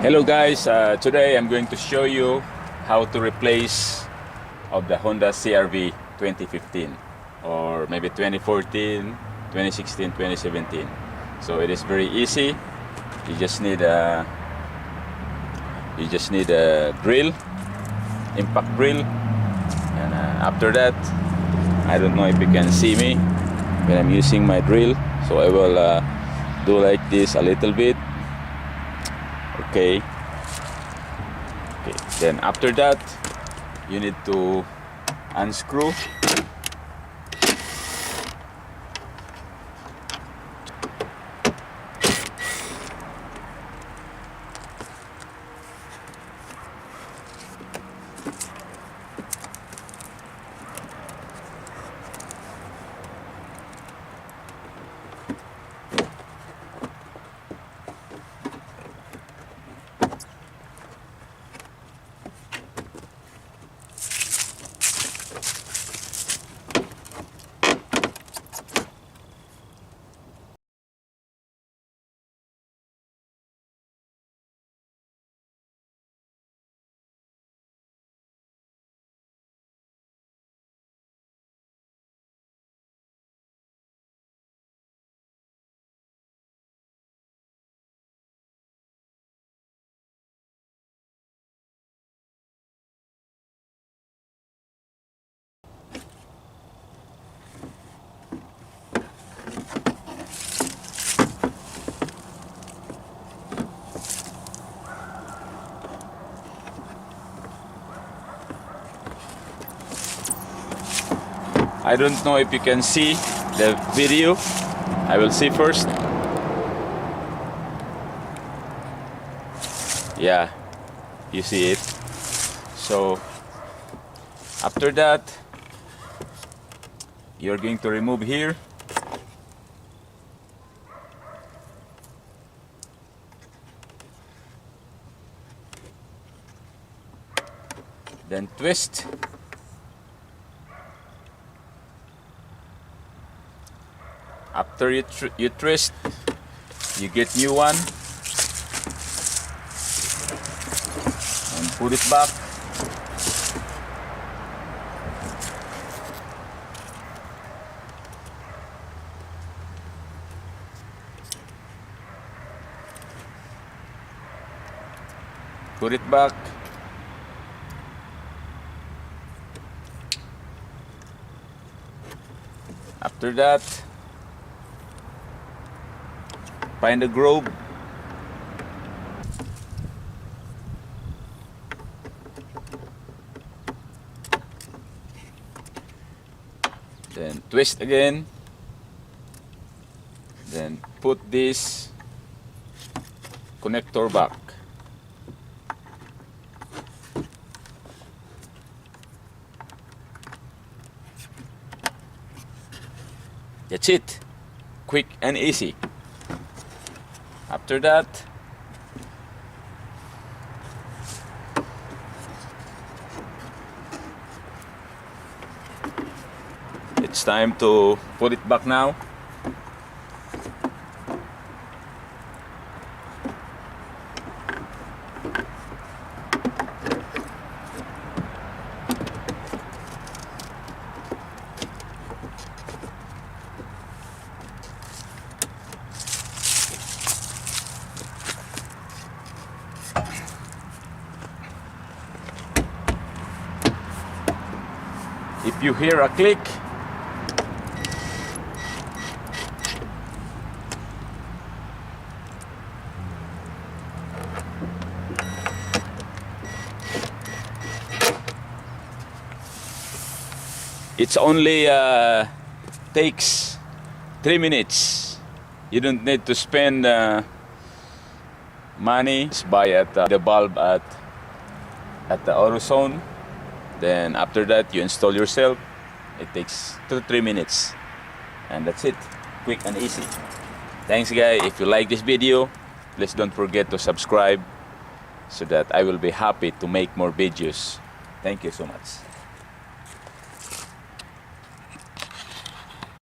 Hello guys, today I'm going to show you how to replace of the Honda CRV 2015 or maybe 2014, 2016, 2017. So it is very easy. You just need a drill, impact drill, and after that, I don't know if you can see me when I'm using my drill. So I will do like this a little bit. Okay. Then after that, you need to unscrew. I don't know if you can see the video. I will see first. Yeah, you see it. So after that, you're going to remove here. Then twist. After you twist, you get new one and put it back. Put it back. After that, find a groove. Then twist again. Then put this connector back. That's it. Quick and easy. After that, it's time to put it back now. If you hear a click, it's only takes 3 minutes. You don't need to spend money. Just buy at the bulb at the AutoZone. Then after that, you install yourself. It takes 2 to 3 minutes, and that's it. Quick and easy. Thanks guys. If you like this video, please don't forget to subscribe so that I will be happy to make more videos. Thank you so much.